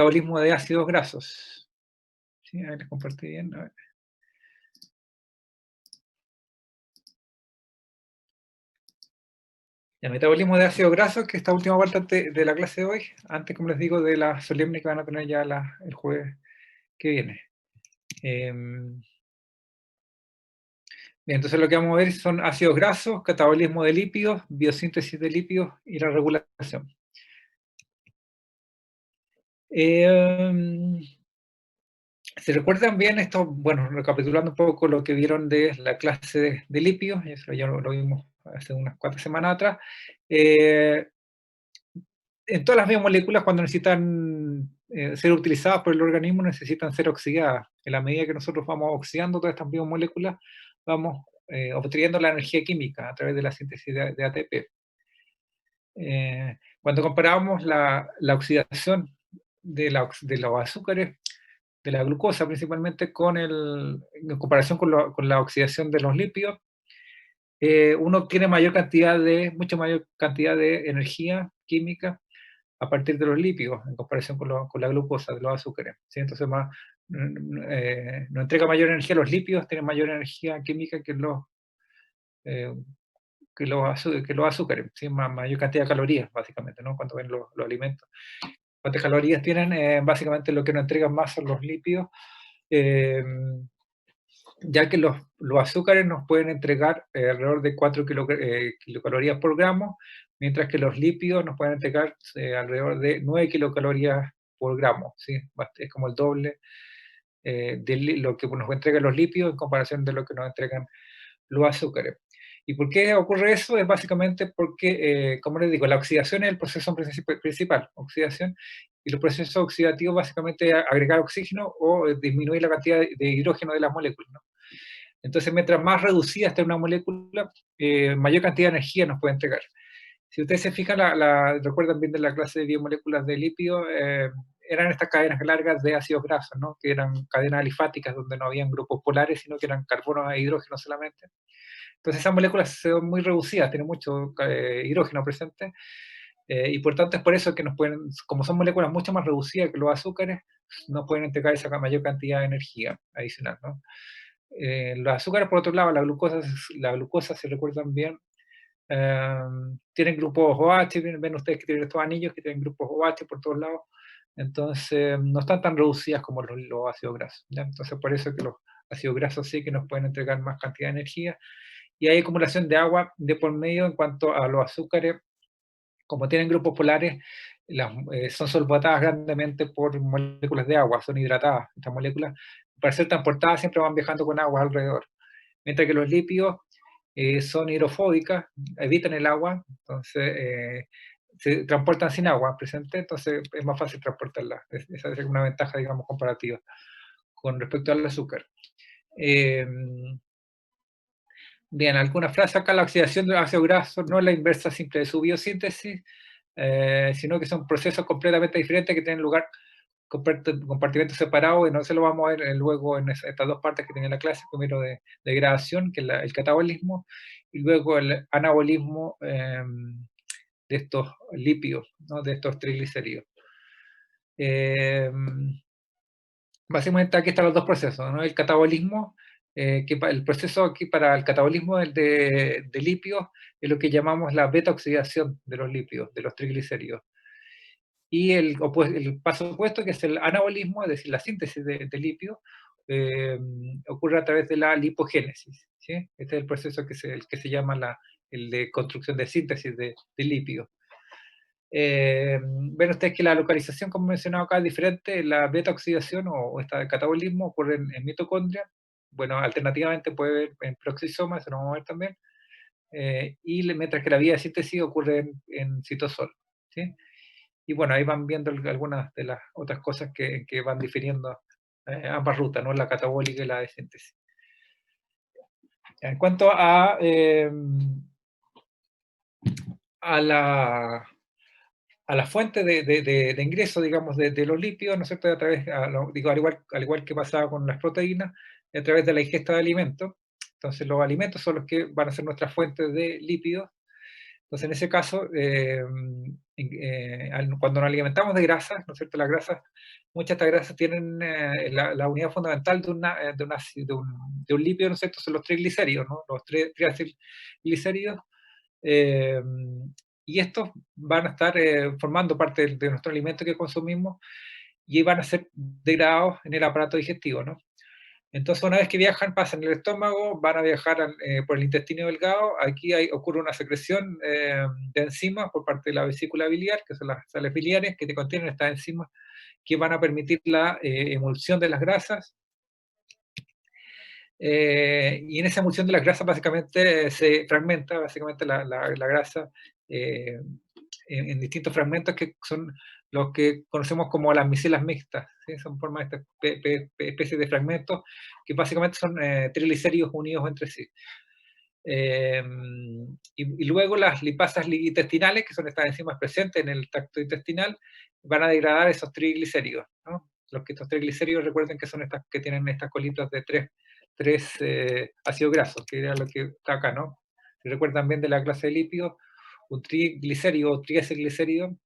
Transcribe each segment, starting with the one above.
metabolismo de ácidos grasos. Sí, a ver, les compartí bien. A ver. El metabolismo de ácidos grasos, que esta última parte de la clase de hoy, antes, como les digo, de la solemne que van a tener ya el jueves que viene. Bien, entonces lo que vamos a ver son ácidos grasos, catabolismo de lípidos, biosíntesis de lípidos y la regulación. ¿Se recuerdan bien esto? Bueno, recapitulando un poco lo que vieron de la clase de lípidos, eso ya lo vimos hace unas cuantas semanas atrás. En todas las biomoléculas, cuando necesitan ser utilizadas por el organismo, necesitan ser oxidadas. En la medida que nosotros vamos oxidando todas estas biomoléculas, vamos obteniendo la energía química a través de la síntesis de ATP. Cuando comparamos la oxidación de los azúcares, de la glucosa principalmente, en comparación con la oxidación de los lípidos, uno obtiene mucha mayor cantidad de energía química a partir de los lípidos, en comparación con la glucosa, de los azúcares. ¿Sí? Entonces, nos entrega mayor energía los lípidos, tienen mayor energía química eh, que los azúcares, ¿sí? Mayor cantidad de calorías, básicamente, ¿no? Cuando ven los alimentos. ¿Cuántas calorías tienen? Básicamente lo que nos entregan más son los lípidos, eh, ya que los azúcares nos pueden entregar alrededor de 4 kilocalorías por gramo, mientras que los lípidos nos pueden entregar alrededor de 9 kilocalorías por gramo, ¿sí? Es como el doble de lo que nos entregan los lípidos en comparación de lo que nos entregan los azúcares. ¿Y por qué ocurre eso? Es básicamente porque, como les digo, la oxidación es el proceso principal, oxidación, y los procesos oxidativos básicamente es agregar oxígeno o disminuir la cantidad de hidrógeno de las moléculas, ¿no? Entonces, mientras más reducida esté una molécula, mayor cantidad de energía nos puede entregar. Si ustedes se fijan, recuerdan bien de la clase de biomoléculas de lípido, eran estas cadenas largas de ácidos grasos, ¿no? Que eran cadenas alifáticas donde no habían grupos polares, sino que eran carbono e hidrógeno solamente. Entonces esas moléculas son muy reducidas, tienen mucho hidrógeno presente, y por tanto es por eso que como son moléculas mucho más reducidas que los azúcares, nos pueden entregar esa mayor cantidad de energía adicional, ¿no? Los azúcares, por otro lado, la glucosa, si recuerdan bien, tienen grupos OH, ven ustedes que tienen estos anillos que tienen grupos OH por todos lados, entonces no están tan reducidas como los ácidos grasos, ¿ya? Entonces por eso que los ácidos grasos sí que nos pueden entregar más cantidad de energía, y hay acumulación de agua de por medio en cuanto a los azúcares, como tienen grupos polares, son solvatadas grandemente por moléculas de agua, son hidratadas. Estas moléculas, para ser transportadas, siempre van viajando con agua alrededor. Mientras que los lípidos son hidrofóbicas, evitan el agua, entonces se transportan sin agua presente, entonces es más fácil transportarla. Esa es una ventaja, digamos, comparativa con respecto al azúcar. Bien, alguna frase acá: la oxidación de ácidos grasos no es la inversa simple de su biosíntesis, sino que son procesos completamente diferentes que tienen lugar compartimentos separados, y no se lo vamos a ver luego en estas dos partes que tenía la clase, primero de degradación, que es el catabolismo, y luego el anabolismo de estos lípidos, ¿no? De estos triglicéridos. Eh, Básicamente aquí están los dos procesos, ¿no? El catabolismo, el proceso aquí para el catabolismo de lípidos es lo que llamamos la beta-oxidación de los lípidos, de los triglicéridos. Y el paso opuesto, que es el anabolismo, es decir, la síntesis de lípidos, ocurre a través de la lipogénesis, ¿sí? Este es el proceso el que se llama el de construcción de síntesis de lípidos. Ven ustedes que la localización, como he mencionado acá, es diferente. La beta-oxidación o esta de catabolismo ocurre en mitocondria. Bueno, alternativamente puede haber en peroxisoma, eso lo vamos a ver también. Mientras que la vía de síntesis ocurre en citosol, ¿sí? Y bueno, ahí van viendo algunas de las otras cosas que van difiriendo ambas rutas, ¿no? La catabólica y la de síntesis. En cuanto a la fuente de ingreso, digamos, de los lípidos, ¿no es cierto? Al igual que pasaba con las proteínas, a través de la ingesta de alimentos. Entonces los alimentos son los que van a ser nuestra fuente de lípidos. Entonces, en ese caso, cuando nos alimentamos de grasas, ¿no es cierto? Las grasas, muchas de estas grasas tienen la unidad fundamental de un lípido, ¿no es cierto? Son los triglicéridos, ¿no? Los triacilglicéridos. eh, y estos van a estar formando parte de nuestro alimento que consumimos y van a ser degradados en el aparato digestivo, ¿no? Entonces, una vez que viajan, pasan el estómago, van a viajar por el intestino delgado. Aquí ocurre una secreción de enzimas por parte de la vesícula biliar, que son las sales biliares que te contienen estas enzimas que van a permitir la emulsión de las grasas. Y en esa emulsión de las grasas, básicamente se fragmenta básicamente la grasa eh, en distintos fragmentos que son los que conocemos como las micelas mixtas, ¿sí? Son formas de especies de fragmentos que básicamente son triglicéridos unidos entre sí. Eh, y luego las lipasas intestinales, que son estas enzimas presentes en el tracto intestinal, van a degradar esos triglicéridos, ¿no? Estos triglicéridos, recuerden que son estas que tienen estas colitas de tres ácidos grasos, que era lo que está acá, ¿no? Si recuerdan bien de la clase de lípidos, un triglicérido o triacilglicérido,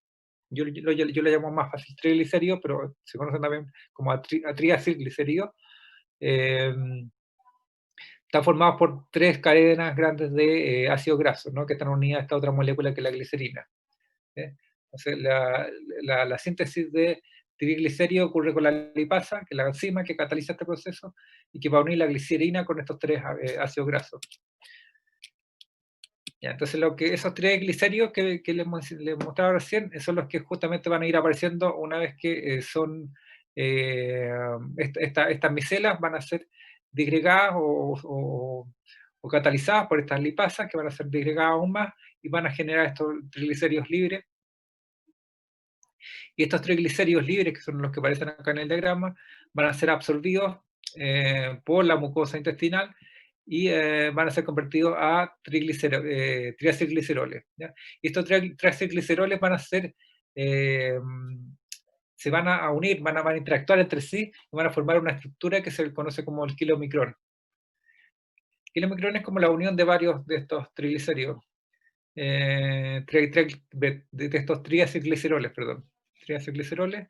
yo le llamo más fácil triglicérido, pero se conocen también como triacilglicérido, eh, están formados por tres cadenas grandes de ácidos grasos, ¿no? Que están unidas a esta otra molécula que es la glicerina. ¿Eh? Entonces, la síntesis de triglicéridos ocurre con la lipasa, que es la enzima que cataliza este proceso, y que va a unir la glicerina con estos tres ácidos grasos. Ya, entonces, esos tres glicéridos que les mostraba recién, son los que justamente van a ir apareciendo una vez que estas micelas van a ser disgregadas o catalizadas por estas lipasas, que van a ser disgregadas aún más y van a generar estos triglicéridos libres. Y estos triglicéridos libres, que son los que aparecen acá en el diagrama, van a ser absorbidos por la mucosa intestinal y van a ser convertidos a triacilgliceroles. ¿Ya? Y estos triacilgliceroles van a ser, se van a unir, van a interactuar entre sí y van a formar una estructura que se conoce como el kilomicrón. El kilomicrón es como la unión de varios de estos triglicéridos, de estos triacilgliceroles, perdón, triacilgliceroles,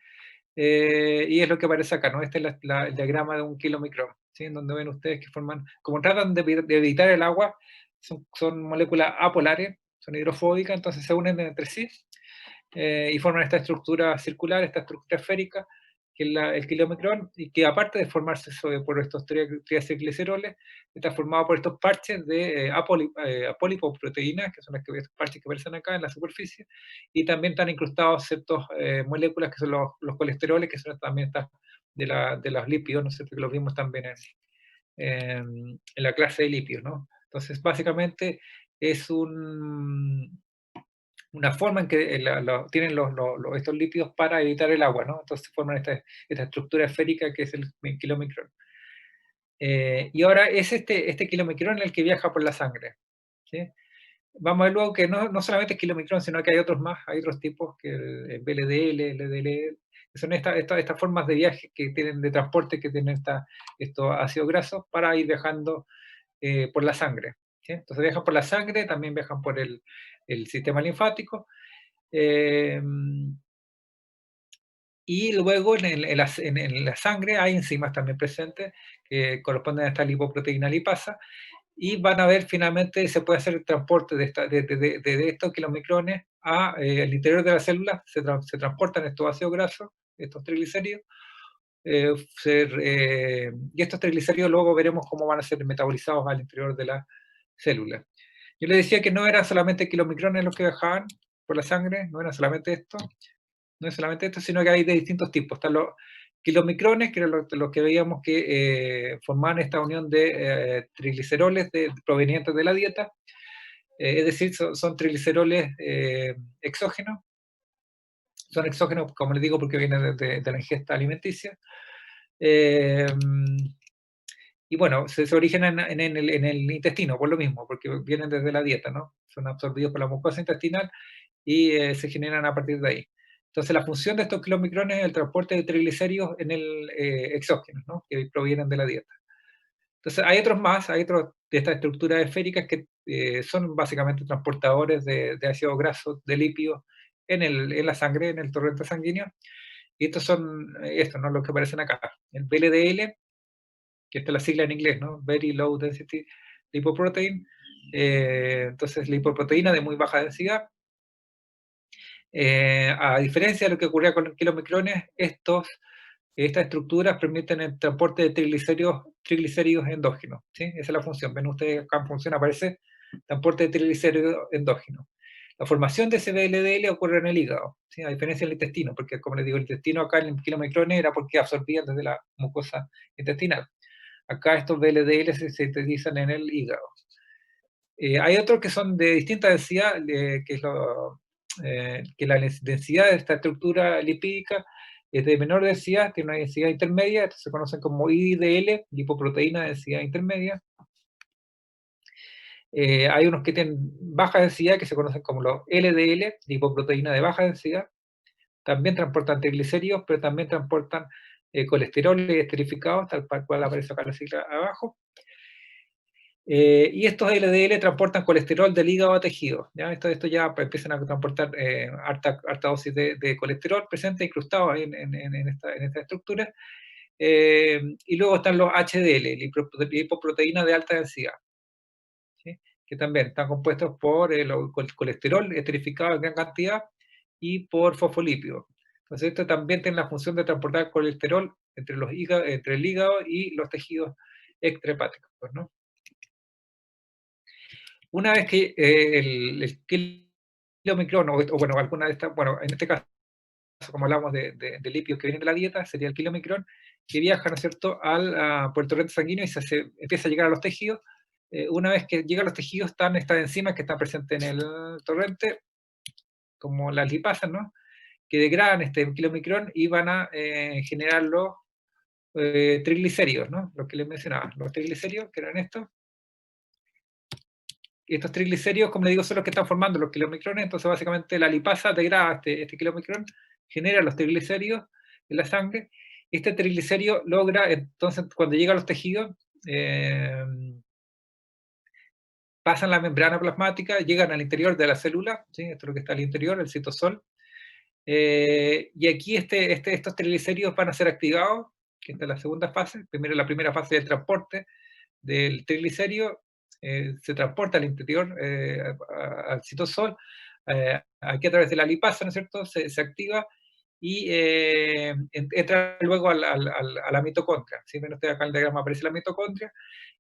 y es lo que aparece acá, ¿no? Este es el diagrama de un kilomicrón, ¿sí? En donde ven ustedes que forman, como tratan de evitar el agua, son moléculas apolares, son hidrofóbicas, entonces se unen entre sí y forman esta estructura circular, esta estructura esférica, que es el kilomicrón, y que aparte de formarse por estos triacilgliceroles, está formado por estos parches de apolipoproteínas, que son estos parches que aparecen acá en la superficie, y también están incrustados ciertas moléculas que son los colesteroles, que son también estas de los lípidos, ¿no es cierto? Que los vimos también en la clase de lípidos, ¿no? Entonces, básicamente es una forma en que tienen estos lípidos para evitar el agua, ¿no? Entonces forman esta estructura esférica que es el kilomicrón. Y ahora es este kilomicrón el que viaja por la sangre, ¿sí? Vamos a ver luego que no solamente es kilomicrón, sino que hay otros más, hay otros tipos, que el VLDL, el LDL, que son estas formas de viaje que tienen de transporte, que tienen estos ácidos grasos para ir viajando por la sangre, ¿sí? Entonces viajan por la sangre, también viajan por el sistema linfático, eh, y luego en la sangre hay enzimas también presentes que corresponden a esta lipoproteína lipasa, y van a ver finalmente se puede hacer el transporte de estos kilomicrones al interior de la célula, se transportan estos ácidos grasos, estos triglicéridos, y estos triglicéridos luego veremos cómo van a ser metabolizados al interior de la célula. Yo les decía que no eran solamente kilomicrones los que viajaban por la sangre, no era solamente esto, no es solamente esto, sino que hay de distintos tipos. Están los kilomicrones, que eran los que veíamos que formaban esta unión de trigliceroles provenientes de la dieta, es decir, son trigliceroles exógenos, son exógenos, como les digo, porque vienen de la ingesta alimenticia. Eh, y bueno, se originan en el intestino, por lo mismo, porque vienen desde la dieta, ¿no? Son absorbidos por la mucosa intestinal y se generan a partir de ahí. Entonces, la función de estos kilomicrones es el transporte de triglicéridos en el exógeno, ¿no? Que provienen de la dieta. Entonces, hay otros más, hay otros estas estructuras esféricas que son básicamente transportadores de ácidos grasos, de lípidos en la sangre, en el torrente sanguíneo. Y estos son, estos, ¿no? Los que aparecen acá. El VLDL, que esta es la sigla en inglés, ¿no? Very Low Density Lipoprotein. Entonces, lipoproteína de muy baja densidad. A diferencia de lo que ocurría con los kilomicrones, estas estructuras permiten el transporte de triglicéridos endógenos. ¿Sí? Esa es la función. Ven ustedes acá en función aparece transporte de triglicéridos endógenos. La formación de ese VLDL ocurre en el hígado, ¿sí? A diferencia del intestino, porque como les digo, el intestino acá en el kilomicrones era porque absorbían desde la mucosa intestinal. Acá estos VLDL se sintetizan en el hígado. Hay otros que son de distinta densidad, que la densidad de esta estructura lipídica es de menor densidad, tiene una densidad intermedia, estos se conocen como IDL, lipoproteína de densidad intermedia. Hay unos que tienen baja densidad, que se conocen como los LDL, lipoproteína de baja densidad. También transportan triglicéridos, pero también transportan colesterol esterificado, tal cual aparece acá la sigla abajo. Y estos LDL transportan colesterol del hígado a tejidos. ¿Ya? Esto ya empiezan a transportar harta dosis de colesterol presente, incrustado ahí en esta estructura. Y luego están los HDL, lipoproteínas de alta densidad, ¿sí? Que también están compuestos por el colesterol esterificado en gran cantidad y por fosfolípidos. Entonces, esto también tiene la función de transportar colesterol entre el hígado y los tejidos extrahepáticos, ¿no? Una vez que el kilomicrón, o bueno, alguna de estas, bueno, en este caso, como hablamos de lípidos que vienen de la dieta, sería el kilomicrón, que viaja, ¿no es cierto?, por el torrente sanguíneo y empieza a llegar a los tejidos. Una vez que llega a los tejidos, están estas enzimas que están presentes en el torrente, como las lipasas, ¿no?, que degradan este kilomicrón y van a generar los triglicéridos, ¿no?, los que les mencionaba, los triglicéridos, que eran estos. Y estos triglicéridos, como les digo, son los que están formando los kilomicrones. Entonces, básicamente, la lipasa degrada este kilomicrón, genera los triglicéridos en la sangre. Este triglicérido logra, entonces, cuando llega a los tejidos, pasan la membrana plasmática, llegan al interior de la célula, ¿sí? Esto es lo que está al interior, el citosol. Y aquí estos triglicéridos van a ser activados, que esta es la segunda fase. Primero, la primera fase del transporte del triglicérido, se transporta al interior, al citosol, aquí a través de la lipasa, ¿no es cierto?, se activa y entra luego a la mitocondria. Si ven ustedes acá en el diagrama aparece la mitocondria,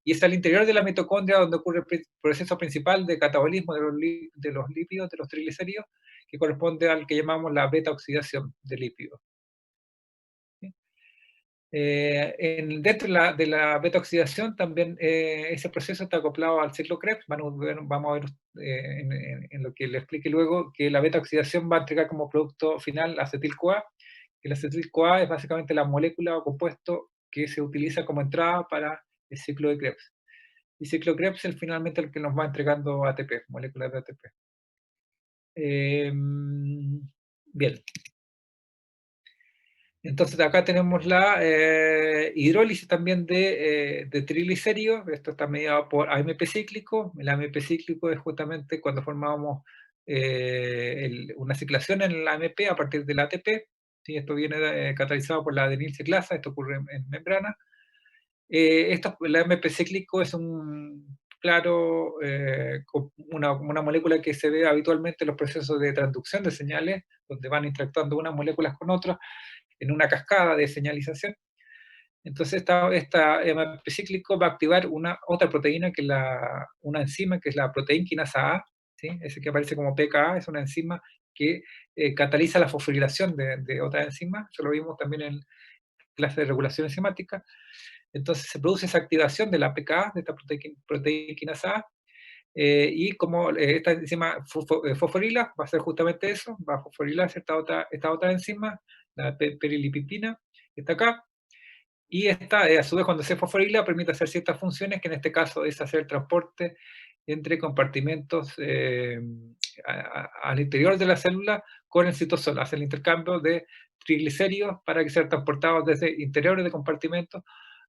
y es al interior de la mitocondria donde ocurre el proceso principal de catabolismo de los lípidos, de los triglicéridos, que corresponde al que llamamos la beta-oxidación de lípidos. Dentro de la beta-oxidación también ese proceso está acoplado al ciclo Krebs. Vamos a ver en lo que le explique luego que la beta-oxidación va a entregar como producto final acetil-CoA. El acetil-CoA es básicamente la molécula o compuesto que se utiliza como entrada para el ciclo de Krebs. Y ciclo Krebs es finalmente el que nos va entregando ATP, moléculas de ATP. Bien. Entonces acá tenemos la hidrólisis también de triglicéridos. Esto está mediado por AMP cíclico. El AMP cíclico es justamente cuando formamos una ciclación en el AMP a partir del ATP. ¿Sí? Esto viene catalizado por la adenil ciclasa, esto ocurre en membrana. El AMP cíclico es una molécula que se ve habitualmente en los procesos de transducción de señales, donde van interactuando unas moléculas con otras en una cascada de señalización. Entonces, esta AMP cíclico va a activar otra proteína, una enzima, que es la proteína quinasa A, ¿sí? Ese que aparece como PKA, es una enzima que cataliza la fosforilación de otra enzima. Eso lo vimos también en clase de regulación enzimática. Entonces, se produce esa activación de la PKA, de esta proteína quinasa A, y como esta enzima fosforila, va a hacer justamente eso, va a fosforilar esta otra enzima, la perilipipina, que está acá, y esta, a su vez, cuando se fosforila, permite hacer ciertas funciones, que en este caso es hacer el transporte entre compartimentos al interior de la célula con el citosol, hace el intercambio de triglicéridos para que sean transportados desde interiores de compartimentos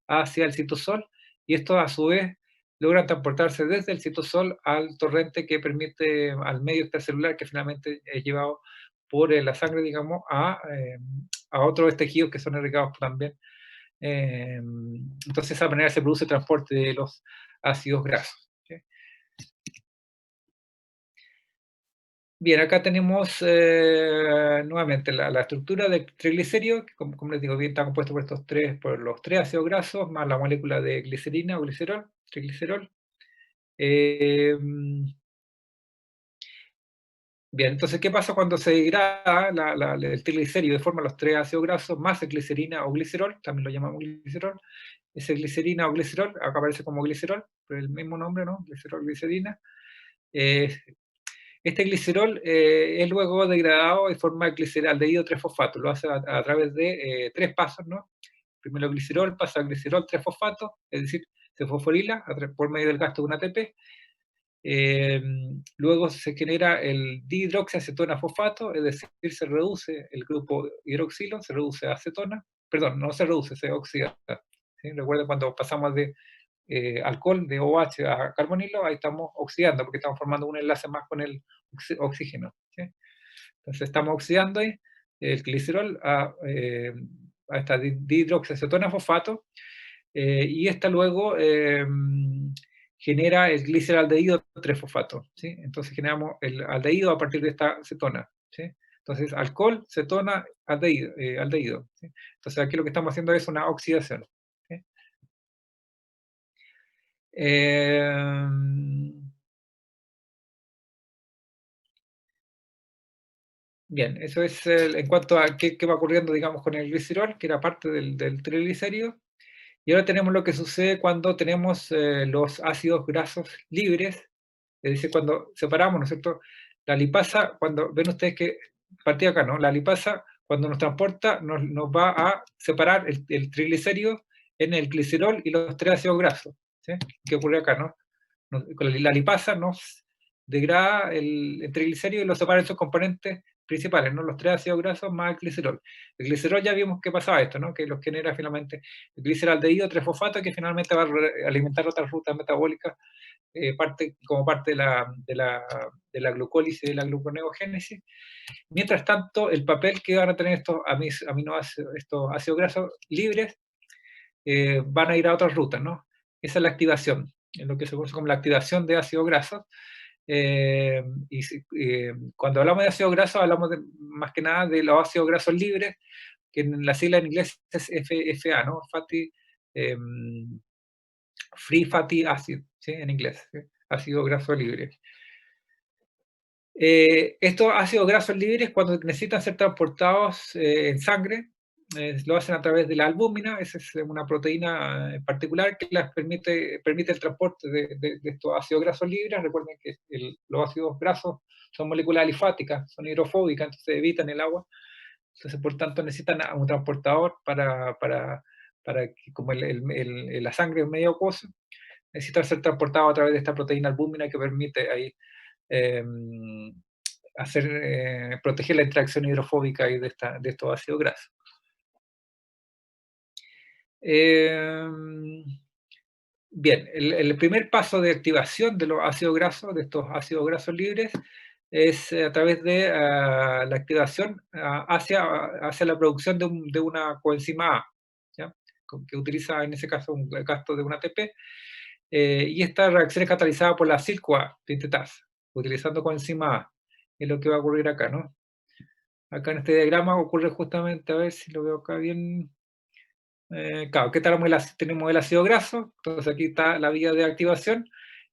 hacia el citosol, y esto a su vez logran transportarse desde el citosol al torrente que permite, al medio extracelular que finalmente es llevado por la sangre, digamos, a otros tejidos que son irrigados también. Entonces, de esa manera se produce transporte de los ácidos grasos. ¿Sí? Bien, acá tenemos nuevamente la estructura del triglicérido, que como les digo, bien está compuesto por los tres ácidos grasos, más la molécula de glicerina o glicerol, triglicerol. Eh, Bien, entonces, ¿qué pasa cuando se degrada el triglicérido de forma los tres ácidos grasos más el glicerina o glicerol? También lo llamamos glicerol. Ese glicerina o glicerol, acá aparece como glicerol, pero el mismo nombre, ¿no? Glicerol, glicerina. Eh, Este glicerol es luego degradado en forma de gliceraldehído 3-fosfato. Lo hace a través de tres pasos, ¿no? Primero glicerol pasa a glicerol 3-fosfato, es decir, se fosforila por medio del gasto de un ATP. Luego se genera el dihidroxiacetona fosfato, es decir, se reduce el grupo hidroxilo, se reduce a acetona, perdón, no se reduce, se oxida. ¿Sí? Recuerden cuando pasamos de alcohol, de OH a carbonilo, ahí estamos oxidando, porque estamos formando un enlace más con el oxígeno. ¿Sí? Entonces estamos oxidando ahí el glicerol a esta dihidroxiacetona fosfato, y esta luego genera el gliceraldehído 3-fosfato. ¿Sí? Entonces generamos el aldehído a partir de esta cetona. ¿Sí? Entonces, alcohol, cetona, aldehído. ¿Sí? Entonces, aquí lo que estamos haciendo es una oxidación. ¿Sí? Eh, Bien, eso es en cuanto a qué va ocurriendo, digamos, con el glicerol, que era parte del triglicérido. Y ahora tenemos lo que sucede cuando tenemos los ácidos grasos libres, es decir, cuando separamos, ¿no es cierto? La lipasa, cuando ven ustedes que partí acá, ¿no? La lipasa, cuando nos transporta, nos va a separar el triglicérido en el glicerol y los tres ácidos grasos. ¿Sí? ¿Qué ocurre acá, no? Con la lipasa nos degrada el triglicérido y lo separa en sus componentes principales, ¿no? Los tres ácidos grasos más el glicerol. El glicerol ya vimos que pasaba esto, ¿no? Que los genera finalmente el gliceraldehído 3-fosfato, que finalmente va a alimentar otras rutas metabólicas, como parte de la glucólisis y de la gluconeogénesis. Mientras tanto, el papel que van a tener estos aminoácidos, estos ácidos grasos libres, van a ir a otras rutas, ¿no? Esa es la activación, en lo que se conoce como la activación de ácidos grasos. Cuando hablamos de ácidos grasos, hablamos más que nada de los ácidos grasos libres, que en la sigla en inglés es FA, ¿no? Free Fatty Acid, ¿sí? En inglés, ¿sí? Ácido graso libre. Estos ácidos grasos libres, cuando necesitan ser transportados en sangre, lo hacen a través de la albúmina. Esa es una proteína en particular que permite el transporte de estos ácidos grasos libres. Recuerden que los ácidos grasos son moléculas alifáticas, son hidrofóbicas, entonces evitan el agua. Entonces, por tanto, necesitan a un transportador para que, como la sangre es medio acuosa, necesita ser transportado a través de esta proteína albúmina que permite ahí eh, proteger la interacción hidrofóbica y de estos ácidos grasos. Eh, Bien, el primer paso de activación de los ácidos grasos, de estos ácidos grasos libres, es a través de la activación hacia la producción de una coenzima A, ¿ya? Que utiliza en ese caso un gasto de un ATP, y esta reacción es catalizada por la CILCOA sintetasa, utilizando coenzima A. Es lo que va a ocurrir acá, ¿no? Acá en este diagrama ocurre justamente, a ver si lo veo acá bien. Claro, ¿qué tal? Tenemos el ácido graso, entonces aquí está la vía de activación,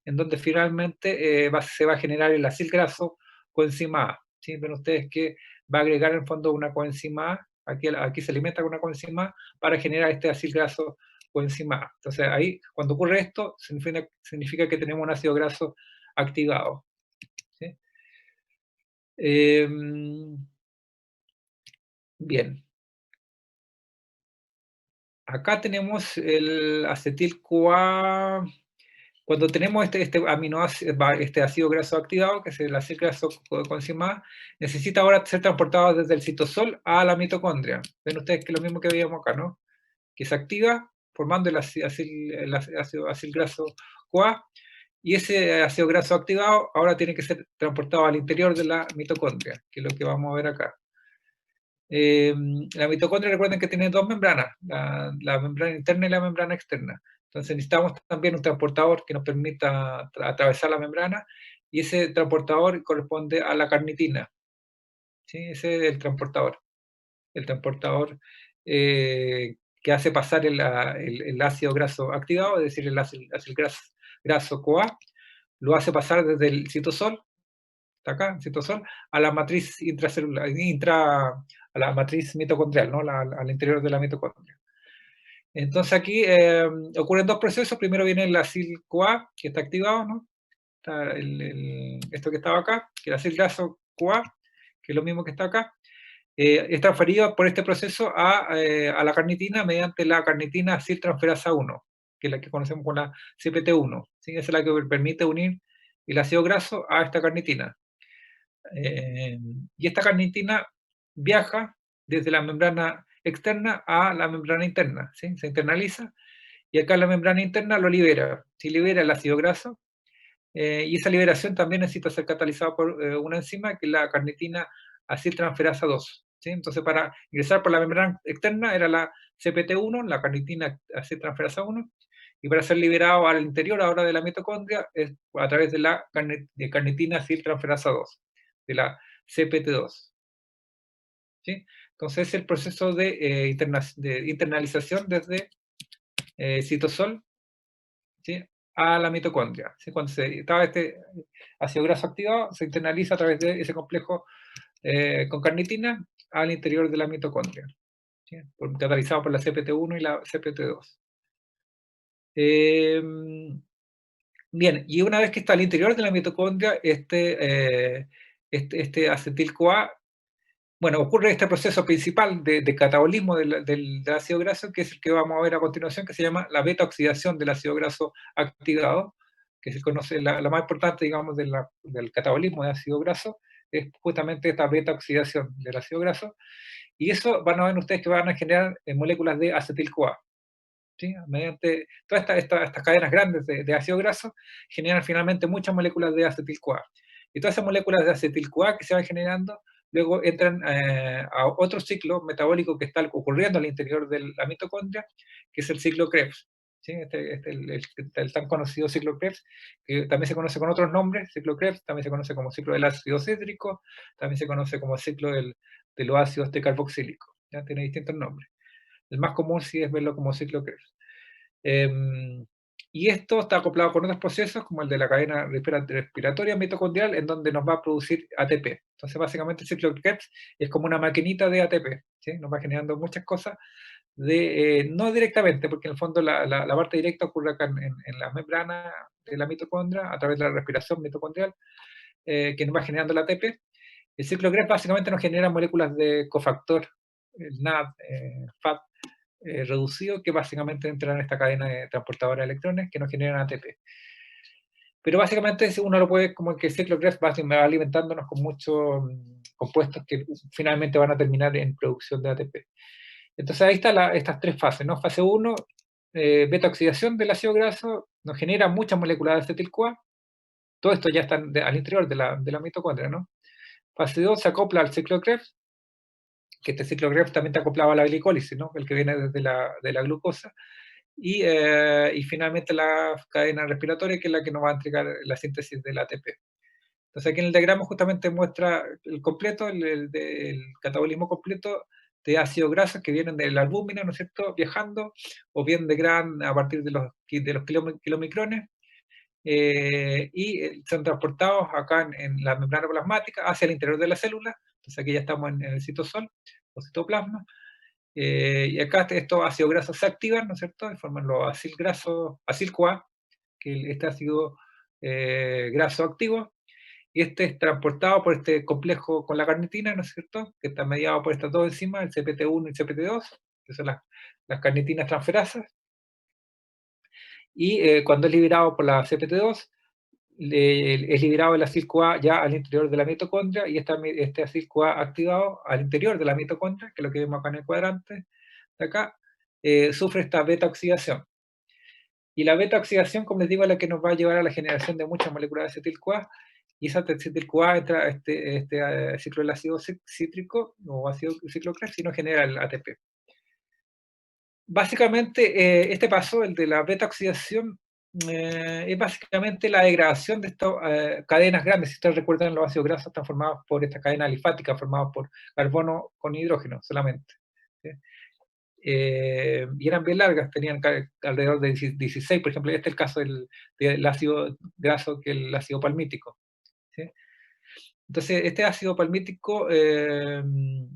en donde finalmente se va a generar el acil graso coenzima A. ¿Sí? Ven ustedes que va a agregar en el fondo una coenzima A, aquí se alimenta con una coenzima A para generar este acil graso coenzima A. Entonces ahí, cuando ocurre esto, significa que tenemos un ácido graso activado. ¿Sí? Bien, acá tenemos el acetil-CoA. Cuando tenemos este ácido graso activado, que es el ácido graso coenzima A, necesita ahora ser transportado desde el citosol a la mitocondria. Ven ustedes que es lo mismo que veíamos acá, ¿no? Que se activa formando el ácido graso CoA, y ese ácido graso activado ahora tiene que ser transportado al interior de la mitocondria, que es lo que vamos a ver acá. La mitocondria, recuerden que tiene dos membranas, la membrana interna y la membrana externa. Entonces necesitamos también un transportador que nos permita atravesar la membrana, y ese transportador corresponde a la carnitina. ¿Sí? Ese es el transportador que hace pasar el ácido graso activado, es decir, el ácido graso CoA, lo hace pasar desde el citosol, está acá, el citosol, a la matriz intracelular, a la matriz mitocondrial, ¿no? Al interior de la mitocondria. Entonces aquí ocurren dos procesos. Primero viene el acil CoA, que está activado, ¿no? Está esto que estaba acá, que es el acil graso CoA, que es lo mismo que está acá. Es transferido por este proceso a la carnitina mediante la carnitina aciltransferasa 1, que es la que conocemos como la CPT1. ¿Sí? Esa es la que permite unir el ácido graso a esta carnitina. Y esta carnitina viaja desde la membrana externa a la membrana interna, ¿sí? Se internaliza, y acá la membrana interna lo libera, ¿sí? Libera el ácido graso, y esa liberación también necesita ser catalizada por una enzima que es la carnitina aciltransferasa 2. ¿Sí? Entonces, para ingresar por la membrana externa era la CPT1, la carnitina aciltransferasa 1, y para ser liberado al interior ahora de la mitocondria es a través de la carnitina aciltransferasa 2, de la CPT2. ¿Sí? Entonces es el proceso de internalización desde citosol, ¿sí? A la mitocondria. ¿Sí? Cuando estaba este ácido graso activado, se internaliza a través de ese complejo con carnitina al interior de la mitocondria, ¿sí? Catalizado por la CPT1 y la CPT2. Bien, y una vez que está al interior de la mitocondria, este acetil-CoA, bueno, ocurre este proceso principal de catabolismo del ácido graso, que es el que vamos a ver a continuación, que se llama la beta-oxidación del ácido graso activado, que se conoce la más importante, digamos, del catabolismo de ácido graso, es justamente esta beta-oxidación del ácido graso, y eso van a ver ustedes que van a generar moléculas de acetil-CoA. ¿Sí? Mediante todas estas cadenas grandes de ácido graso, generan finalmente muchas moléculas de acetil-CoA. Y todas esas moléculas de acetil-CoA que se van generando, luego entran a otro ciclo metabólico que está ocurriendo al interior de la mitocondria, que es el ciclo Krebs. ¿Sí? El tan conocido ciclo Krebs, que también se conoce con otros nombres, ciclo Krebs, también se conoce como ciclo del ácido cítrico, también se conoce como ciclo de los ácidos carboxílicos. ¿Ya? Tiene distintos nombres. El más común sí es verlo como ciclo Krebs. Y esto está acoplado con otros procesos, como el de la cadena respiratoria mitocondrial, en donde nos va a producir ATP. Entonces, básicamente, el ciclo Krebs es como una maquinita de ATP, ¿sí? Nos va generando muchas cosas, no directamente, porque en el fondo la parte directa ocurre acá en la membrana de la mitocondria, a través de la respiración mitocondrial, que nos va generando el ATP. El ciclo Krebs básicamente nos genera moléculas de cofactor, el NAD, FAD, reducido, que básicamente entran en esta cadena de transportadora de electrones que nos generan ATP. Pero básicamente uno lo puede, como que el ciclo Krebs va alimentándonos con muchos compuestos que finalmente van a terminar en producción de ATP. Entonces ahí están estas tres fases, ¿no? Fase 1, beta-oxidación del ácido graso, nos genera muchas moléculas de acetil-CoA. Todo esto ya está al interior de la mitocondria, ¿no? Fase 2 se acopla al ciclo Krebs, que este ciclo Krebs también está acoplado a la glicólisis, ¿no? El que viene desde de la glucosa. Y finalmente la cadena respiratoria, que es la que nos va a entregar la síntesis del ATP. Entonces aquí en el diagrama justamente muestra el completo, el catabolismo completo de ácidos grasos que vienen de la albúmina, ¿no es cierto?, viajando, o bien a partir de los kilomicrones, y son transportados acá en la membrana plasmática hacia el interior de la célula. Entonces aquí ya estamos en el citosol o citoplasma. Y acá estos ácidos grasos se activan, ¿no es cierto?, y forman los acil-CoA, que es este ácido graso activo, y este es transportado por este complejo con la carnitina, ¿no es cierto?, que está mediado por estas dos enzimas, el CPT1 y el CPT2, que son las carnitinas transferasas, y cuando es liberado por la CPT2, es liberado el acil-CoA ya al interior de la mitocondria, y este acil-CoA activado al interior de la mitocondria, que es lo que vemos acá en el cuadrante de acá, sufre esta beta-oxidación. Y la beta-oxidación, como les digo, es la que nos va a llevar a la generación de muchas moléculas de acetil-CoA, y esa acetil-CoA entra a este ciclo del ácido cítrico o ácido ciclocrás y no genera el ATP. Básicamente, este paso, el de la beta-oxidación, es básicamente la degradación de estas cadenas grandes. Si ustedes recuerdan, los ácidos grasos están formados por esta cadena alifática, formados por carbono con hidrógeno solamente. ¿Sí? Y eran bien largas, tenían alrededor de 16, por ejemplo, este es el caso del ácido graso, que es el ácido palmítico. ¿Sí? Entonces, este ácido palmítico tiene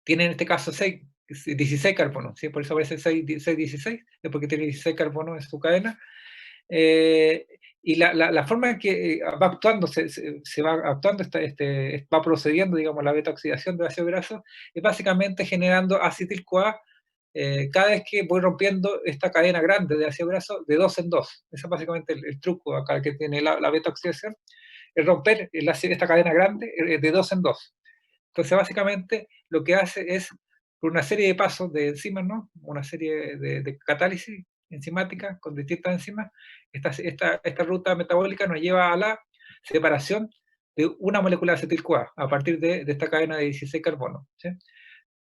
en este caso 16 carbonos, ¿sí? Por eso aparece 616, es porque tiene 16 carbonos en su cadena. Y la forma en que va actuando, se va actuando, va procediendo, digamos, la beta-oxidación de ácido graso, es básicamente generando acetil-CoA cada vez que voy rompiendo esta cadena grande de ácido graso de dos en dos. Ese es básicamente el truco acá que tiene la beta-oxidación, es romper esta cadena grande de dos en dos. Entonces, básicamente, lo que hace es, por una serie de pasos de enzimas, ¿no? Una serie de catálisis enzimática con distintas enzimas, esta ruta metabólica nos lleva a la separación de una molécula de acetil-CoA a partir de esta cadena de 16 carbonos. ¿Sí?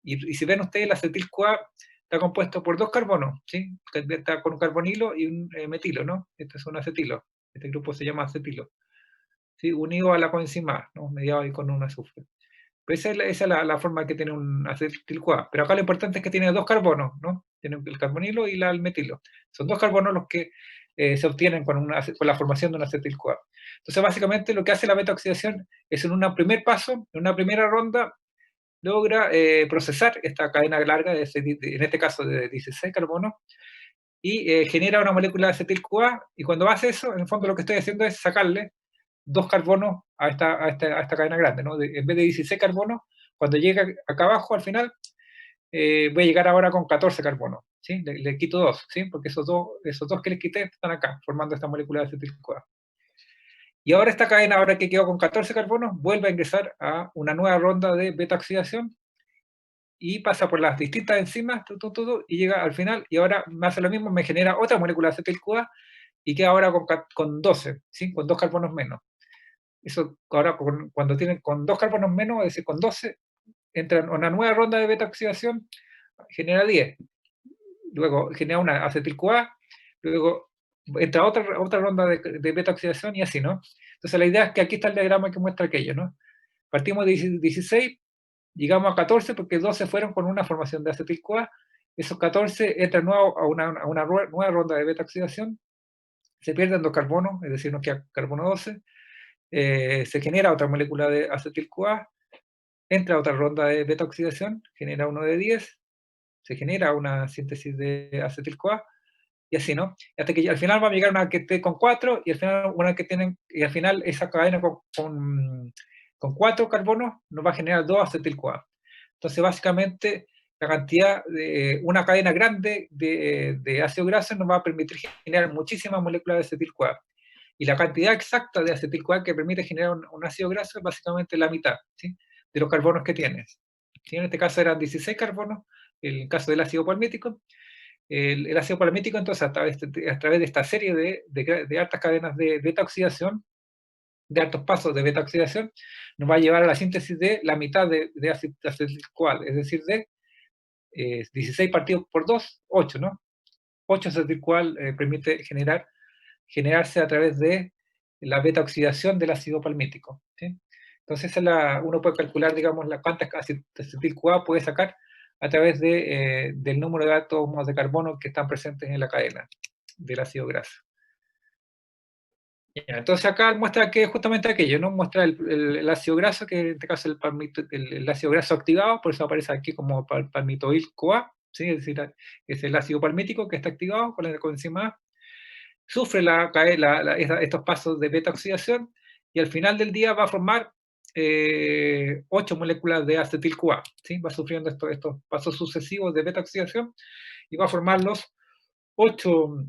Y si ven ustedes, el acetil-CoA está compuesto por dos carbonos, ¿sí? Está con un carbonilo y un metilo, ¿no? Este es un acetilo. Este grupo se llama acetilo, ¿sí? Unido a la coenzima, ¿no? Mediado ahí con un azufre. Pues esa es la forma que tiene un acetil-CoA. Pero acá lo importante es que tiene dos carbonos, ¿no? Tiene el carbonilo y el metilo. Son dos carbonos los que se obtienen con la formación de un acetil-CoA. Entonces, básicamente, lo que hace la beta-oxidación es, en un primer paso, en una primera ronda, logra procesar esta cadena larga, en este caso de 16 carbonos, y genera una molécula de acetil-CoA, y cuando hace eso, en el fondo lo que estoy haciendo es sacarle dos carbonos a esta cadena grande, ¿no? En vez de 16 carbonos, cuando llega acá abajo, al final, voy a llegar ahora con 14 carbonos, ¿sí? Le quito dos, ¿sí? Porque esos dos que les quité están acá, formando esta molécula de acetil-CoA. Y ahora esta cadena, ahora que quedó con 14 carbonos, vuelve a ingresar a una nueva ronda de beta-oxidación, y pasa por las distintas enzimas, y llega al final, y ahora me hace lo mismo, me genera otra molécula de acetil-CoA, y queda ahora con 12, ¿sí? Con dos carbonos menos. Eso ahora, cuando tienen con dos carbonos menos, es decir, con 12, entra en una nueva ronda de beta-oxidación, genera 10. Luego genera una acetil-CoA, luego entra otra ronda de beta-oxidación, y así, ¿no? Entonces la idea es que aquí está el diagrama que muestra aquello, ¿no? Partimos de 16, llegamos a 14 porque 12 fueron con una formación de acetil-CoA, esos 14 entran a una nueva ronda de beta-oxidación, se pierden dos carbonos, es decir, nos queda carbono 12, se genera otra molécula de acetil-CoA, entra a otra ronda de beta-oxidación, genera uno de 10, se genera una síntesis de acetil-CoA, y así, ¿no? Hasta que al final va a llegar una que esté con 4, y al final y al final esa cadena con 4 carbonos nos va a generar 2 acetil-CoA. Entonces, básicamente, la cantidad de una cadena grande de ácido graso nos va a permitir generar muchísimas moléculas de acetil-CoA. Y la cantidad exacta de acetil-CoA que permite generar un ácido graso es básicamente la mitad, ¿sí? De los carbonos que tienes. ¿Sí? En este caso eran 16 carbonos, en el caso del ácido palmítico. El ácido palmítico, entonces, a través de esta serie de altas cadenas de beta-oxidación, de altos pasos de beta-oxidación, nos va a llevar a la síntesis de la mitad de acetil-CoA, es decir, de 16 partidos por 2, 8, ¿no? 8 acetil-CoA permite generarse a través de la beta-oxidación del ácido palmítico, ¿sí? Entonces, uno puede calcular, digamos, cuántas acetil-CoA puede sacar a través del número de átomos de carbono que están presentes en la cadena del ácido graso. Entonces acá muestra que justamente aquello, ¿no? Muestra el ácido graso, que en este caso es el ácido graso activado, por eso aparece aquí como palmitoil-CoA, ¿sí? Es decir, es el ácido palmítico que está activado con la coenzima A, sufre estos pasos de beta-oxidación, y al final del día va a formar 8 moléculas de acetil-CoA, ¿sí? Va sufriendo estos pasos sucesivos de beta-oxidación, y va a formar los 8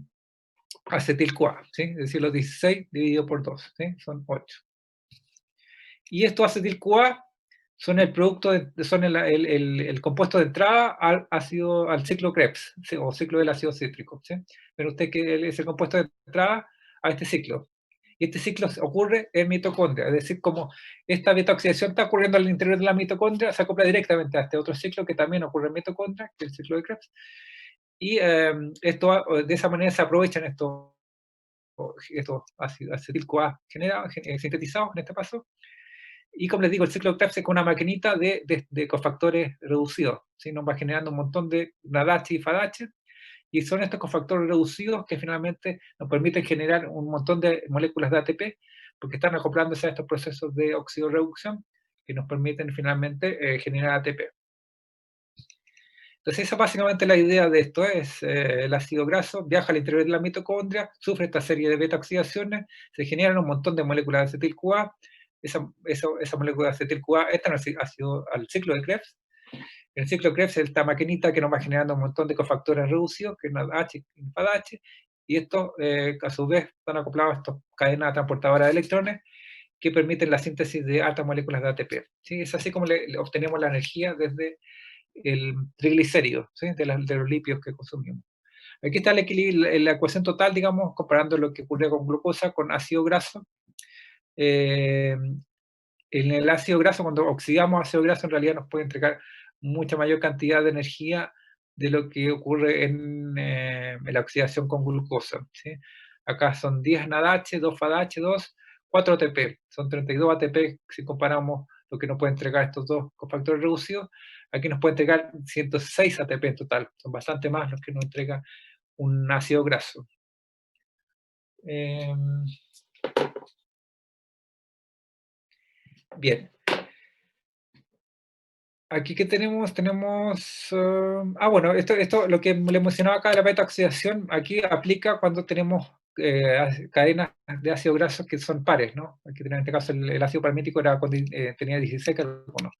acetil-CoA, ¿sí? Es decir, los 16 dividido por 2, ¿sí? Son 8. Y estos acetil-CoA son el producto, son el compuesto de entrada al ciclo Krebs, ¿sí? O ciclo del ácido cítrico. ¿Sí? Pero usted que es el compuesto de entrada a este ciclo. Y este ciclo ocurre en mitocondria, es decir, como esta beta oxidación está ocurriendo al interior de la mitocondria, se acopla directamente a este otro ciclo que también ocurre en mitocondria, que es el ciclo de Krebs. Y de esa manera se aprovechan estos acetil-CoA sintetizados en este paso. Y como les digo, el ciclo de Krebs es con una maquinita de cofactores reducidos, ¿sí? Nos va generando un montón de NADH y FADH, y son estos cofactores reducidos que finalmente nos permiten generar un montón de moléculas de ATP, porque están acoplándose a estos procesos de oxidorreducción que nos permiten finalmente generar ATP. Entonces, esa es básicamente la idea de esto, es el ácido graso viaja al interior de la mitocondria, sufre esta serie de beta-oxidaciones, se generan un montón de moléculas de acetil-CoA, esa molécula de acetil-CoA entra al ciclo de Krebs. El ciclo de Krebs es esta maquinita que nos va generando un montón de cofactores reducidos, que es NADH y FADH, y estos, a su vez, están acoplados a estas cadenas transportadoras de electrones que permiten la síntesis de altas moléculas de ATP. ¿Sí? Es así como le obtenemos la energía desde el triglicérido, ¿sí? de los lípidos que consumimos. Aquí está el equilibrio, la ecuación total, digamos, comparando lo que ocurre con glucosa con ácido graso. En el ácido graso, cuando oxidamos ácido graso, en realidad nos puede entregar mucha mayor cantidad de energía de lo que ocurre en la oxidación con glucosa. ¿Sí? Acá son 10 NADH, 2 FADH, 2, 4 ATP. Son 32 ATP si comparamos lo que nos puede entregar estos dos cofactores reducidos. Aquí nos puede entregar 106 ATP en total. Son bastante más los que nos entrega un ácido graso. Bien. Aquí que tenemos, bueno, esto lo que le mencionaba acá de la beta-oxidación, aquí aplica cuando tenemos cadenas de ácido graso que son pares, ¿no? Aquí en este caso el ácido palmítico era cuando tenía 16 carbonos.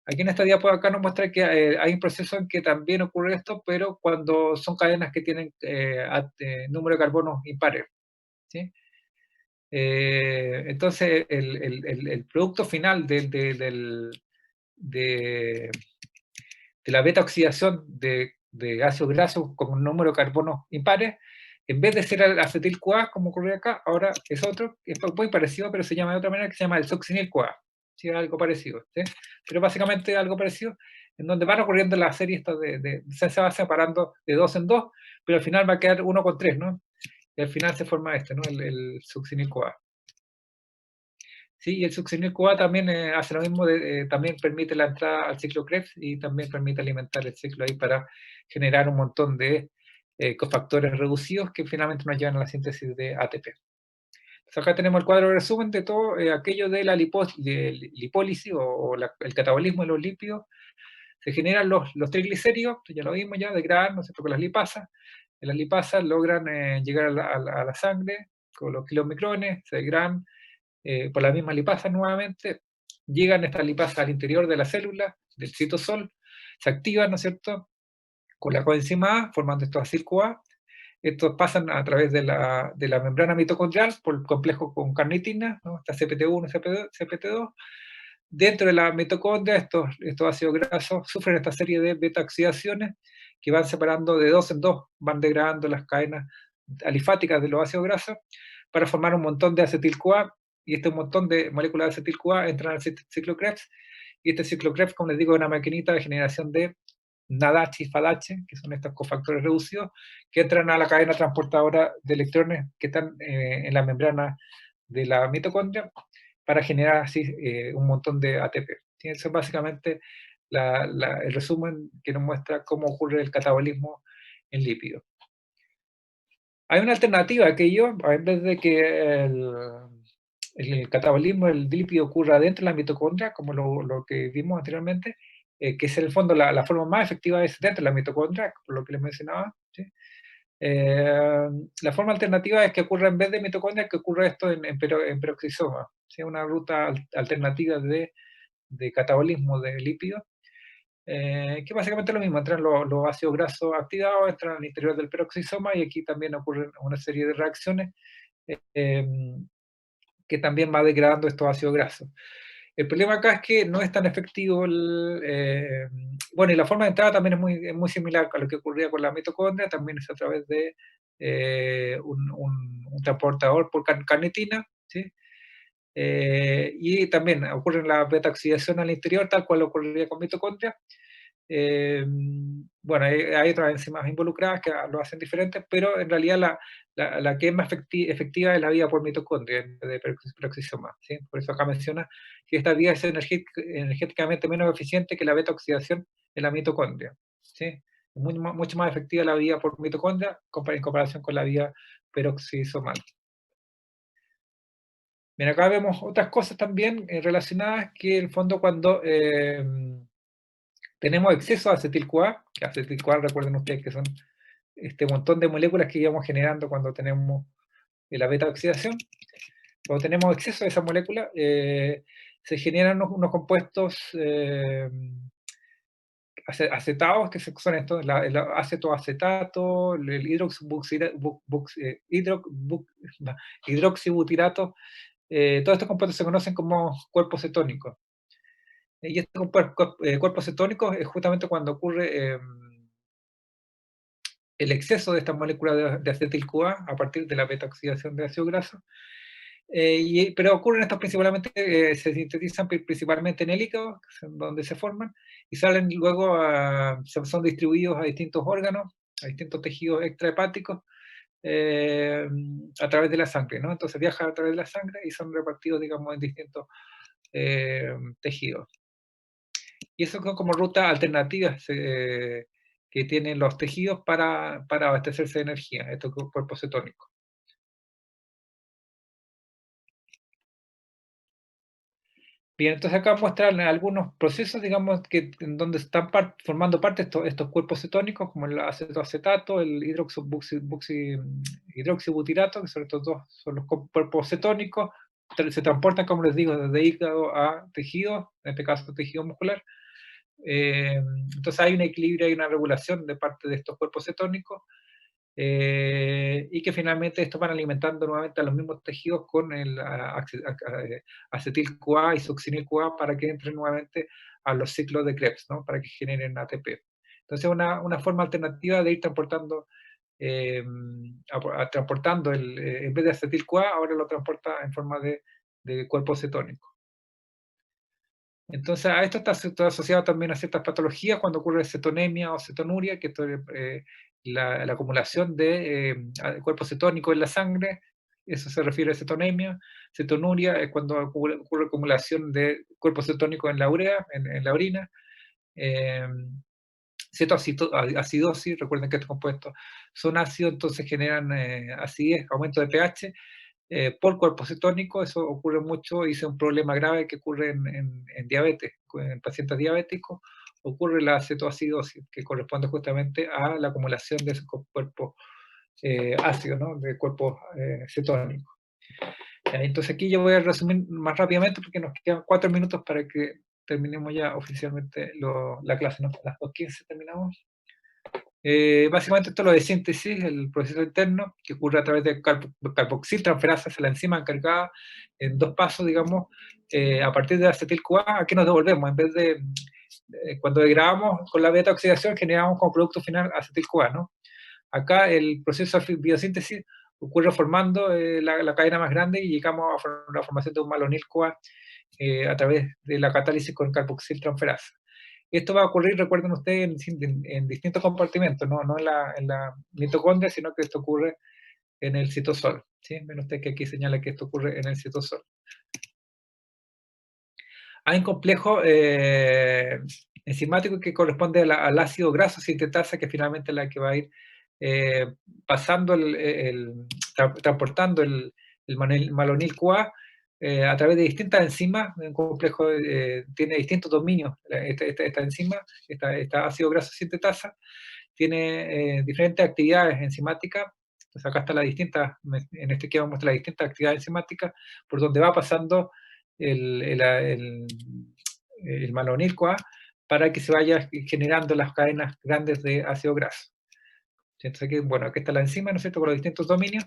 Aquí en esta diapositiva acá nos muestra que hay un proceso en que también ocurre esto, pero cuando son cadenas que tienen número de carbonos impares, ¿sí? Entonces el producto final de la beta-oxidación de ácido graso con un número de carbonos impares, en vez de ser el acetil-CoA, como ocurre acá, ahora es otro, es muy parecido, pero se llama de otra manera, que se llama el succinil-CoA. Sí, algo parecido. ¿Sí? Pero básicamente algo parecido, en donde van ocurriendo la serie esta se va separando de dos en dos, pero al final va a quedar uno con tres, ¿no? Y al final se forma este, ¿no? El succinil-CoA. Sí, y el succinil-CoA también hace lo mismo, también permite la entrada al ciclo Krebs y también permite alimentar el ciclo ahí para generar un montón de cofactores reducidos que finalmente nos llevan a la síntesis de ATP. Entonces acá tenemos el cuadro de resumen de todo aquello de la lipólisis el catabolismo de los lípidos. Se generan los triglicéridos, ya lo vimos ya, degradan, ¿no es cierto?, con las lipasas. Las lipasas logran llegar a la sangre con los kilomicrones, se degradan por la misma lipasa nuevamente, llegan estas lipasas al interior de la célula, del citosol, se activan, ¿no es cierto?, con la coenzima A, formando estos acil-CoA. Estos pasan a través de la membrana mitocondrial por el complejo con carnitina, ¿no? Está CPT1, CPT2. Dentro de la mitocondria, estos ácidos grasos sufren esta serie de beta-oxidaciones que van separando de dos en dos, van degradando las cadenas alifáticas de los ácidos grasos para formar un montón de acetil-CoA, y este montón de moléculas de acetil-CoA entran al ciclo Krebs, y este ciclo Krebs, como les digo, es una maquinita de generación de NADH y FADH, que son estos cofactores reducidos, que entran a la cadena transportadora de electrones que están en la membrana de la mitocondria para generar así un montón de ATP. ¿Sí? Eso es básicamente el resumen que nos muestra cómo ocurre el catabolismo en lípidos. Hay una alternativa a aquello, en vez de que el catabolismo del lípido ocurra dentro de la mitocondria, como lo que vimos anteriormente, que es en el fondo la forma más efectiva es dentro de la mitocondria, por lo que les mencionaba. ¿Sí? La forma alternativa es que ocurra en vez de mitocondria, que ocurra esto en peroxisoma, ¿sí? Una ruta alternativa de catabolismo de lípidos, que básicamente es lo mismo, entran los ácidos grasos activados, entran al interior del peroxisoma y aquí también ocurren una serie de reacciones que también va degradando estos ácidos grasos. El problema acá es que no es tan efectivo bueno, y la forma de entrada también es muy similar a lo que ocurría con la mitocondria, también es a través de un transportador por carnitina, ¿sí? Y también ocurre la beta-oxidación al interior, tal cual ocurriría con mitocondria. Eh, bueno, hay otras enzimas involucradas que lo hacen diferente, pero en realidad la que es más efectiva es la vía por mitocondria en vez de peroxisoma, ¿sí? Por eso acá menciona que esta vía es energéticamente menos eficiente que la beta-oxidación en la mitocondria, ¿sí? Mucho más efectiva la vía por mitocondria en comparación con la vía peroxisomal. Bien, acá vemos otras cosas también relacionadas que en el fondo cuando tenemos exceso de acetil-CoA, que acetil-CoA recuerden ustedes que son este montón de moléculas que íbamos generando cuando tenemos la beta-oxidación. Cuando tenemos exceso de esa molécula, se generan unos compuestos acetados, que son estos, el acetoacetato, el hidroxibutirato, todos estos compuestos se conocen como cuerpos cetónicos. Y estos cuerpos cetónicos es justamente cuando ocurre el exceso de esta molécula de acetil-CoA a partir de la beta-oxidación de ácido graso. Pero ocurren estos principalmente, se sintetizan principalmente en el hígado, donde se forman, y salen luego, son distribuidos a distintos órganos, a distintos tejidos extrahepáticos, a través de la sangre, ¿no? Entonces viajan a través de la sangre y son repartidos, digamos, en distintos tejidos. Y eso son como rutas alternativas que tienen los tejidos para abastecerse de energía, estos cuerpos cetónicos. Bien, entonces acá muestran algunos procesos, digamos, que en donde están formando parte estos cuerpos cetónicos, como el acetoacetato, el hidroxibutirato, que sobre todo son los cuerpos cetónicos, se transportan, como les digo, desde hígado a tejido, en este caso tejido muscular. Entonces hay un equilibrio, hay una regulación de parte de estos cuerpos cetónicos, y que finalmente estos van alimentando nuevamente a los mismos tejidos con el acetil-CoA y succinil-CoA para que entren nuevamente a los ciclos de Krebs, ¿no? Para que generen ATP. Entonces una forma alternativa de ir transportando, en vez de acetil-CoA, ahora lo transporta en forma de cuerpo cetónico. Entonces, a esto está asociado también a ciertas patologías cuando ocurre cetonemia o cetonuria, que esto es la acumulación de cuerpos cetónicos en la sangre, eso se refiere a cetonemia. Cetonuria es cuando ocurre acumulación de cuerpos cetónicos en la urea, en la orina. Eh, Cetoacidosis, recuerden que estos compuestos son ácidos, entonces generan acidez, aumento de pH, por cuerpo cetónico. Eso ocurre mucho y es un problema grave que ocurre en diabetes, en pacientes diabéticos. Ocurre la cetoacidosis, que corresponde justamente a la acumulación de esos cuerpos ácidos, ¿no? De cuerpos cetónicos. Entonces aquí yo voy a resumir más rápidamente porque nos quedan 4 minutos para que terminemos ya oficialmente la clase, ¿no? A las 2:15 terminamos. Básicamente esto es lo de síntesis, el proceso interno, que ocurre a través de carboxiltransferasa, es la enzima encargada en 2 pasos, digamos, a partir de acetil-CoA, ¿a qué nos devolvemos? En vez de, cuando degradamos con la beta-oxidación, generamos como producto final acetil-CoA, ¿no? Acá el proceso de biosíntesis ocurre formando la cadena más grande y llegamos a la formación de un malonil-CoA a través de la catálisis con carboxiltransferasa. Esto va a ocurrir, recuerden ustedes, en distintos compartimentos, no en la mitocondria, sino que esto ocurre en el citosol. ¿Sí? Ven ustedes que aquí señala que esto ocurre en el citosol. Hay un complejo enzimático que corresponde al ácido graso sintetasa, que finalmente es la que va a ir pasando, transportando el malonil-CoA a través de distintas enzimas. Un complejo tiene distintos dominios. Esta enzima, esta ácido graso sintetasa, tiene diferentes actividades enzimáticas. Entonces acá está en este esquema muestra las distintas actividades enzimáticas por donde va pasando el malonil-CoA para que se vaya generando las cadenas grandes de ácido graso. Entonces aquí, bueno, aquí está la enzima, ¿no es cierto?, con los distintos dominios.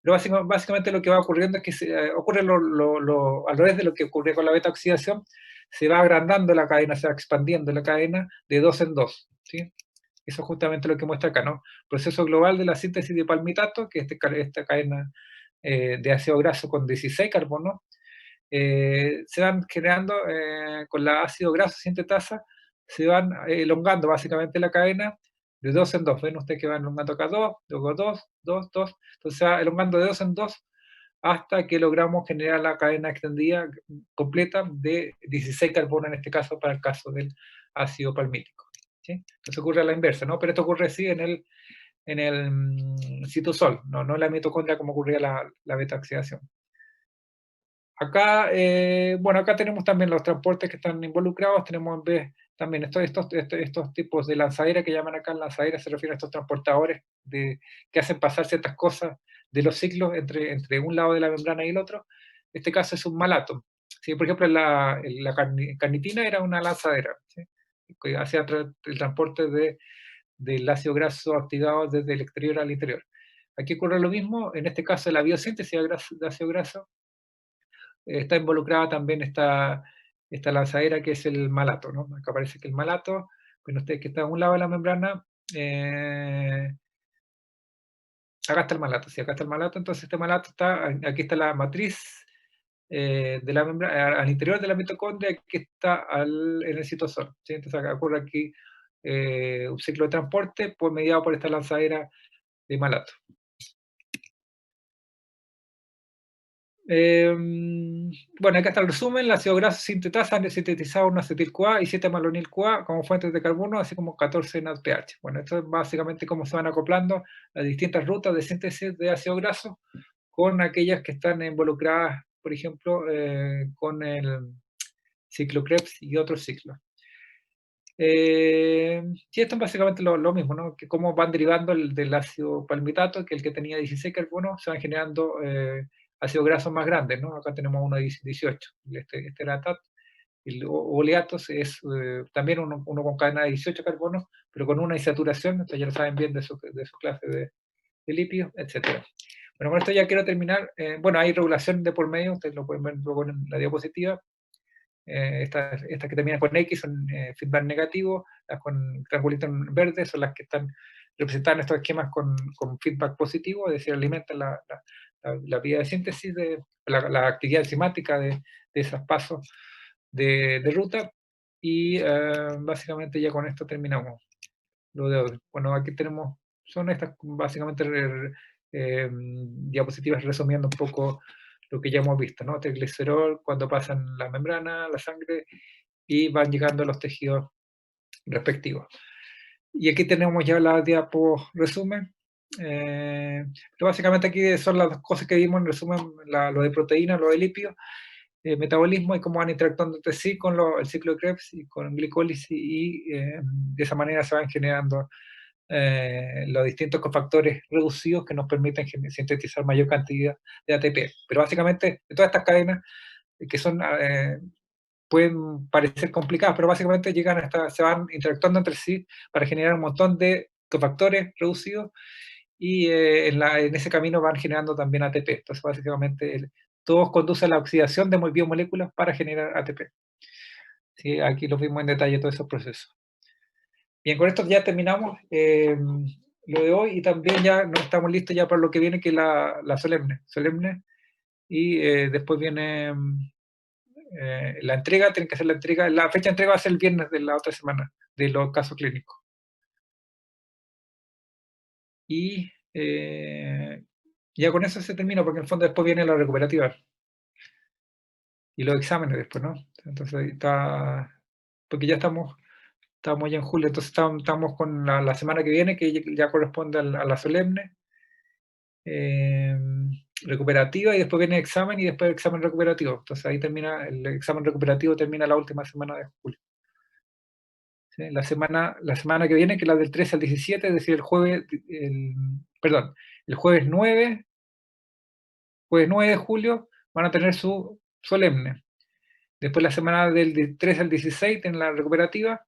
Pero básicamente lo que va ocurriendo es que ocurre al revés de lo que ocurre con la beta oxidación, se va agrandando la cadena, se va expandiendo la cadena de dos en dos, ¿sí? Eso es justamente lo que muestra acá, ¿no? Proceso global de la síntesis de palmitato, que es esta cadena de ácido graso con 16 carbonos, se van generando con la ácido graso sintetasa, se van elongando básicamente la cadena de dos en dos. Ven ustedes que van elongando acá dos, luego dos, dos, dos. Entonces se va elongando de dos en dos hasta que logramos generar la cadena extendida completa de 16 carbonos, en este caso, para el caso del ácido palmítico. ¿Sí? Entonces ocurre a la inversa, ¿no? Pero esto ocurre sí en el citosol, no en la mitocondria como ocurría la beta-oxidación. Acá, bueno, acá tenemos también los transportes que están involucrados, tenemos en vez también estos tipos de lanzadera que llaman acá lanzadera, se refieren a estos transportadores que hacen pasar ciertas cosas de los ciclos entre un lado de la membrana y el otro. Este caso es un malato. ¿Sí? Por ejemplo, la carnitina era una lanzadera, ¿sí? Que hacía el transporte del ácido graso activado desde el exterior al interior. Aquí ocurre lo mismo, en este caso la biosíntesis de ácido graso está involucrada también esta lanzadera que es el malato, ¿no? Acá parece que el malato, bueno, ustedes que está a un lado de la membrana, acá está el malato, sí, acá está el malato, entonces este malato está, aquí está la matriz de la membrana, al interior de la mitocondria, que está en el citosol, ¿sí? Entonces acá ocurre aquí un ciclo de transporte mediado por esta lanzadera de malato. Bueno, acá está el resumen. El ácido graso sintetasa han sintetizado un acetil-CoA y 7-malonil-CoA como fuentes de carbono, así como 14 NADPH. Bueno, esto es básicamente cómo se van acoplando las distintas rutas de síntesis de ácido graso con aquellas que están involucradas, por ejemplo, con el ciclo Krebs y otros ciclos. Sí, esto es básicamente lo mismo, ¿no? Que cómo van derivando del ácido palmitato, que el que tenía 16 carbonos, se van generando ácidos grasos más grandes, ¿no? Acá tenemos uno de 18, este era TAT. El oleatos es también uno con cadena de 18 carbonos, pero con una insaturación, entonces ya lo saben bien de su clase de lípidos, etc. Bueno, con esto ya quiero terminar. Bueno, hay regulación de por medio, ustedes lo pueden ver luego en la diapositiva. Estas que terminan con X son feedback negativo, las con triangulito en verde son las que están representadas en estos esquemas con feedback positivo, es decir, alimentan la vía de síntesis, la actividad enzimática de esos pasos de ruta, y básicamente ya con esto terminamos lo de hoy. Bueno, aquí tenemos, son estas básicamente diapositivas resumiendo un poco lo que ya hemos visto, ¿no? Triglicerol cuando pasan la membrana, la sangre, y van llegando a los tejidos respectivos. Y aquí tenemos ya la diapo resumen. Pero básicamente aquí son las dos cosas que vimos en resumen, lo de proteínas, lo de lípidos, metabolismo y cómo van interactuando entre sí con el ciclo de Krebs y con glicólisis, y de esa manera se van generando los distintos cofactores reducidos que nos permiten sintetizar mayor cantidad de ATP. Pero básicamente, todas estas cadenas que son, pueden parecer complicadas, pero básicamente se van interactuando entre sí para generar un montón de cofactores reducidos, y en ese camino van generando también ATP. Entonces, básicamente, todos conducen a la oxidación de biomoléculas para generar ATP. ¿Sí? Aquí lo vimos en detalle todos esos procesos. Bien, con esto ya terminamos lo de hoy, y también ya nos estamos listos ya para lo que viene, que es la solemne, y después viene la entrega, tienen que hacer la entrega, la fecha de entrega va a ser el viernes de la otra semana, de los casos clínicos. Y ya con eso se termina, porque en el fondo después viene la recuperativa y los exámenes después, ¿no? Entonces porque ya estamos ya en julio, entonces estamos con la semana que viene, que ya corresponde a la solemne, eh, recuperativa, y después viene el examen, y después el examen recuperativo. Entonces ahí termina, el examen recuperativo termina la última semana de julio. ¿Sí? La semana que viene, que es la del 13 al 17, es decir, perdón, el jueves 9 de julio van a tener su solemne. Después la semana del 13 al 16 tienen la recuperativa.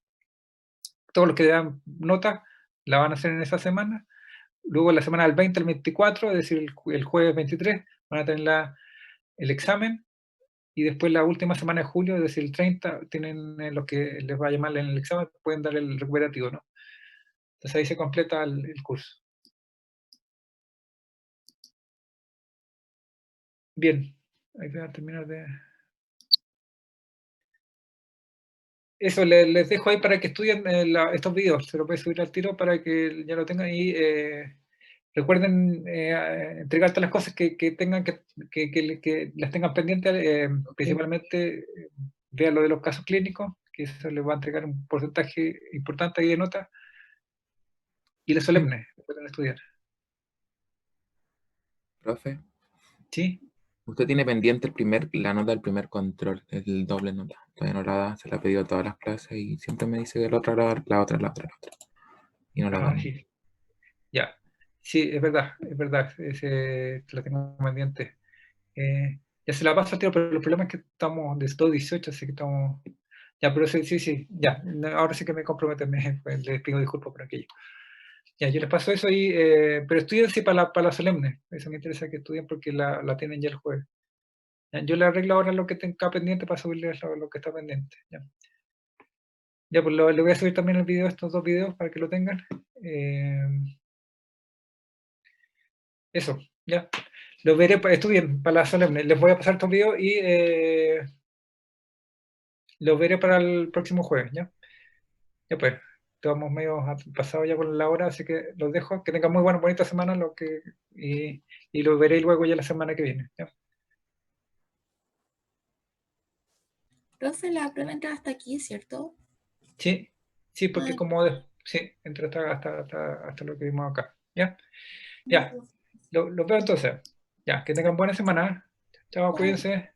Todos los que dan nota la van a hacer en esa semana. Luego la semana del 20 al 24, es decir, el jueves 23, van a tener el examen. Y después la última semana de julio, es decir, el 30, tienen lo que les va a llamar en el examen, pueden dar el recuperativo, ¿no? Entonces ahí se completa el curso. Bien, ahí voy a terminar de... Eso, les dejo ahí para que estudien estos videos, se lo puede subir al tiro para que ya lo tengan y recuerden entregar todas las cosas que tengan que las tengan pendientes, Ok, principalmente vean lo de los casos clínicos, que eso les va a entregar un porcentaje importante ahí de notas, y las sí. solemnes, que pueden estudiar. Profe, ¿Sí? usted tiene pendiente la nota del primer control, el doble nota. Todavía no la da, se la ha pedido a todas las clases y siempre me dice que la otra, la otra, la otra, la otra. Y no la da Ah, nunca. sí, ya. Sí, es verdad, ese, la tengo pendiente. Ya se la paso, tío, pero el problema es que estamos de 18, así que estamos... Ya, pero sí, sí, sí, ya. Ahora sí que me comprometo, pues, les pido disculpas por aquello. Ya, yo les paso eso y... pero estudien sí para la solemne. Eso me interesa que estudien porque la tienen ya el jueves. Ya, yo le arreglo ahora lo que tenga pendiente para subirles lo que está pendiente. Ya, ya pues le voy a subir también el video, estos dos videos para que lo tengan. Eh, Eso, ya. Los veré, estudien para la solemne. Les voy a pasar estos videos y los veré para el próximo jueves, ¿ya? Ya pues, estamos medio pasados ya por la hora, así que los dejo. Que tengan muy buena, bonita semana y los veré luego ya la semana que viene, ¿ya? Profe, la prueba entra hasta aquí, ¿cierto? Sí, sí, porque Ah, como sí, entre hasta lo que vimos acá, ¿ya? ya, Ya, profe. los veo entonces. Ya, que tengan buena semana. Chao, Chao. cuídense.